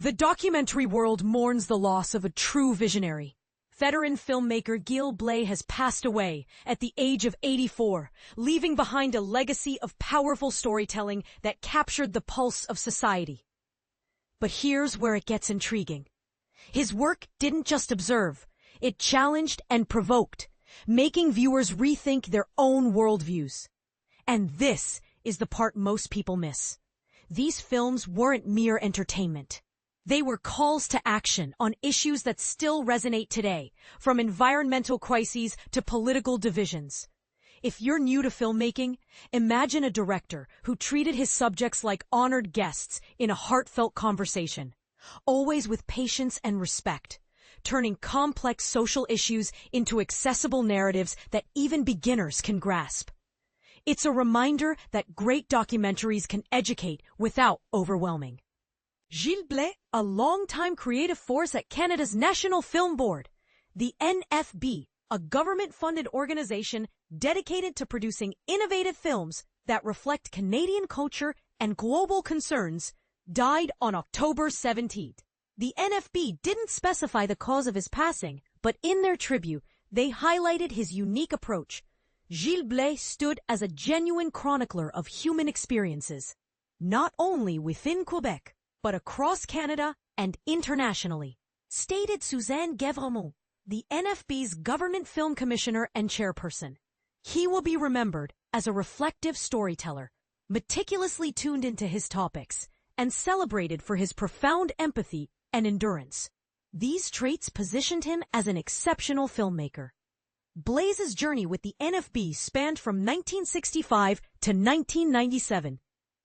The documentary world mourns the loss of a true visionary. Veteran filmmaker Gilles Blais has passed away at the age of 84, leaving behind a legacy of powerful storytelling that captured the pulse of society. But here's where it gets intriguing. His work didn't just observe, it challenged and provoked, making viewers rethink their own worldviews. And this is the part most people miss. These films weren't mere entertainment. They were calls to action on issues that still resonate today, from environmental crises to political divisions. If you're new to filmmaking, imagine a director who treated his subjects like honored guests in a heartfelt conversation, always with patience and respect, turning complex social issues into accessible narratives that even beginners can grasp. It's a reminder that great documentaries can educate without overwhelming. Gilles Blais, a longtime creative force at Canada's National Film Board, the NFB, a government-funded organization dedicated to producing innovative films that reflect Canadian culture and global concerns, died on October 17th. The NFB didn't specify the cause of his passing, but in their tribute, they highlighted his unique approach. Gilles Blais stood as a genuine chronicler of human experiences, not only within Quebec, but across Canada and internationally, stated Suzanne Guevremont, the NFB's Government Film Commissioner and Chairperson. He will be remembered as a reflective storyteller, meticulously tuned into his topics, and celebrated for his profound empathy and endurance. These traits positioned him as an exceptional filmmaker. Blais's journey with the NFB spanned from 1965 to 1997,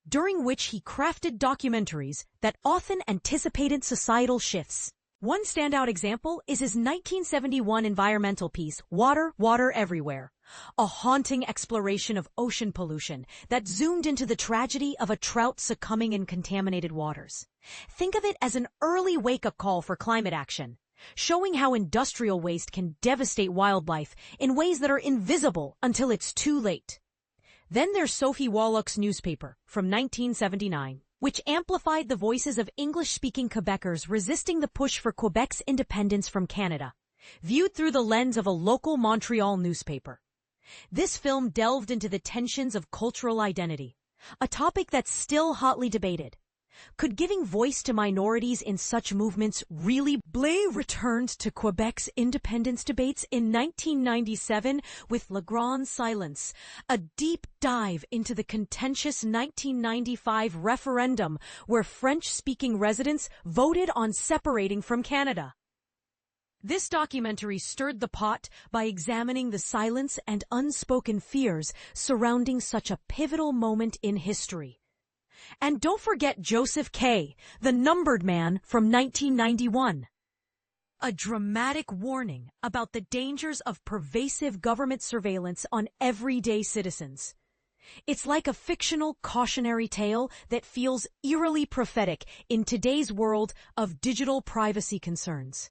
during which he crafted documentaries that often anticipated societal shifts. One standout example is his 1971 environmental piece, Water, Water Everywhere, a haunting exploration of ocean pollution that zoomed into the tragedy of a trout succumbing in contaminated waters. Think of it as an early wake-up call for climate action, showing how industrial waste can devastate wildlife in ways that are invisible until it's too late. Then there's Sophie Wollock's newspaper from 1979, which amplified the voices of English-speaking Quebecers resisting the push for Quebec's independence from Canada, viewed through the lens of a local Montreal newspaper. This film delved into the tensions of cultural identity, a topic that's still hotly debated. Could giving voice to minorities in such movements really? Blais returned to Quebec's independence debates in 1997 with Le Grand Silence, a deep dive into the contentious 1995 referendum where French-speaking residents voted on separating from Canada. This documentary stirred the pot by examining the silence and unspoken fears surrounding such a pivotal moment in history. And don't forget Joseph K., the Numbered Man from 1991. A dramatic warning about the dangers of pervasive government surveillance on everyday citizens. It's like a fictional cautionary tale that feels eerily prophetic in today's world of digital privacy concerns.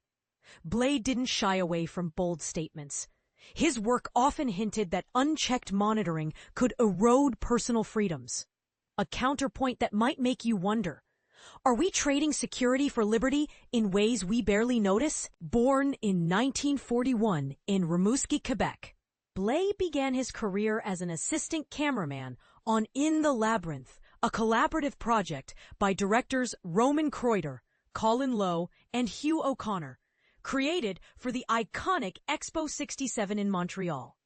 Blais didn't shy away from bold statements. His work often hinted that unchecked monitoring could erode personal freedoms. A counterpoint that might make you wonder, are we trading security for liberty in ways we barely notice? Born in 1941 in Rimouski, Quebec, Blais began his career as an assistant cameraman on In the Labyrinth, a collaborative project by directors Roman Kreuter, Colin Lowe, and Hugh O'Connor, created for the iconic Expo 67 in Montreal.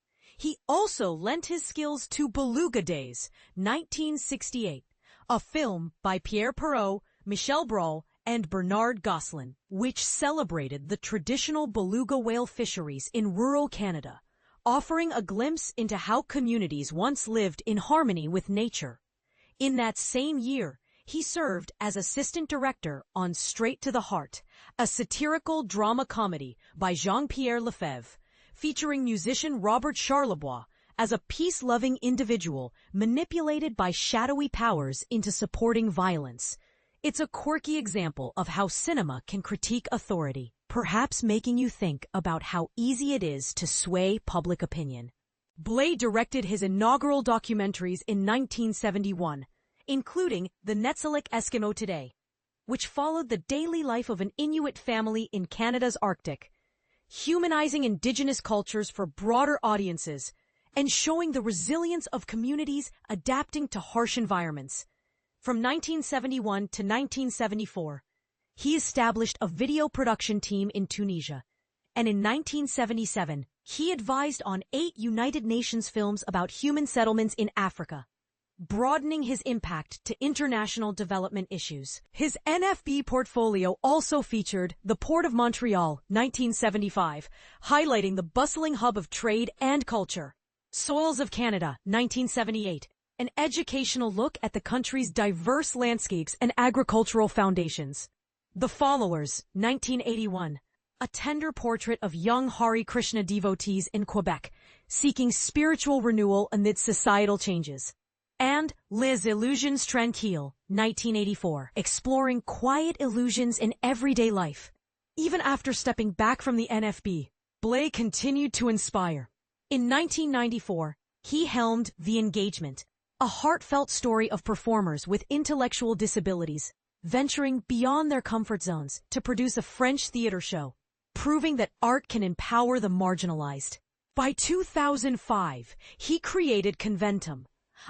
He also lent his skills to Beluga Days, 1968, a film by Pierre Perrault, Michel Brault, and Bernard Gosselin, which celebrated the traditional beluga whale fisheries in rural Canada, offering a glimpse into how communities once lived in harmony with nature. In that same year, he served as assistant director on Straight to the Heart, a satirical drama comedy by Jean-Pierre Lefebvre, featuring musician Robert Charlebois as a peace-loving individual manipulated by shadowy powers into supporting violence. It's a quirky example of how cinema can critique authority, perhaps making you think about how easy it is to sway public opinion. Blais directed his inaugural documentaries in 1971, including The Netsilik Eskimo Today. which followed the daily life of an Inuit family in Canada's Arctic, humanizing Indigenous cultures for broader audiences and showing the resilience of communities adapting to harsh environments. From 1971 to 1974, he established a video production team in Tunisia, and in 1977, he advised on 8 United Nations films about human settlements in Africa, broadening his impact to international development issues. His NFB portfolio also featured The Port of Montreal, 1975, highlighting the bustling hub of trade and culture. Soils of Canada, 1978, an educational look at the country's diverse landscapes and agricultural foundations. The Followers, 1981, a tender portrait of young Hare Krishna devotees in Quebec, seeking spiritual renewal amid societal changes. And Les Illusions Tranquilles, 1984, exploring quiet illusions in everyday life. Even after stepping back from the NFB, Blais continued to inspire. In 1994, he helmed The Engagement, a heartfelt story of performers with intellectual disabilities, venturing beyond their comfort zones to produce a French theater show, proving that art can empower the marginalized. By 2005, he created Conventum,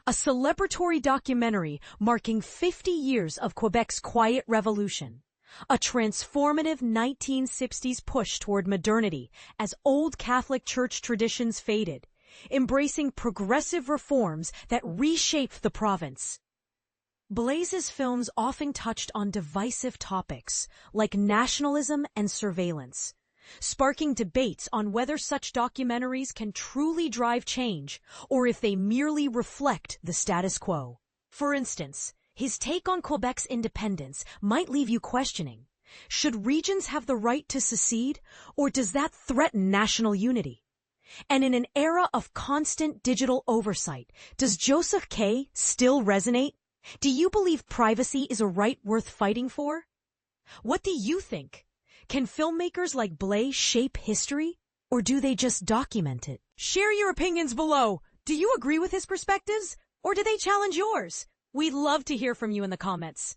a celebratory documentary marking 50 years of Quebec's Quiet Revolution, a transformative 1960s push toward modernity as old Catholic Church traditions faded, embracing progressive reforms that reshaped the province. Blais's films often touched on divisive topics like nationalism and surveillance, sparking debates on whether such documentaries can truly drive change or if they merely reflect the status quo. For instance, his take on Quebec's independence might leave you questioning, should regions have the right to secede, or does that threaten national unity? And in an era of constant digital oversight, does Joseph K. still resonate? Do you believe privacy is a right worth fighting for? What do you think? Can filmmakers like Blais shape history, or do they just document it? Share your opinions below. Do you agree with his perspectives, or do they challenge yours? We'd love to hear from you in the comments.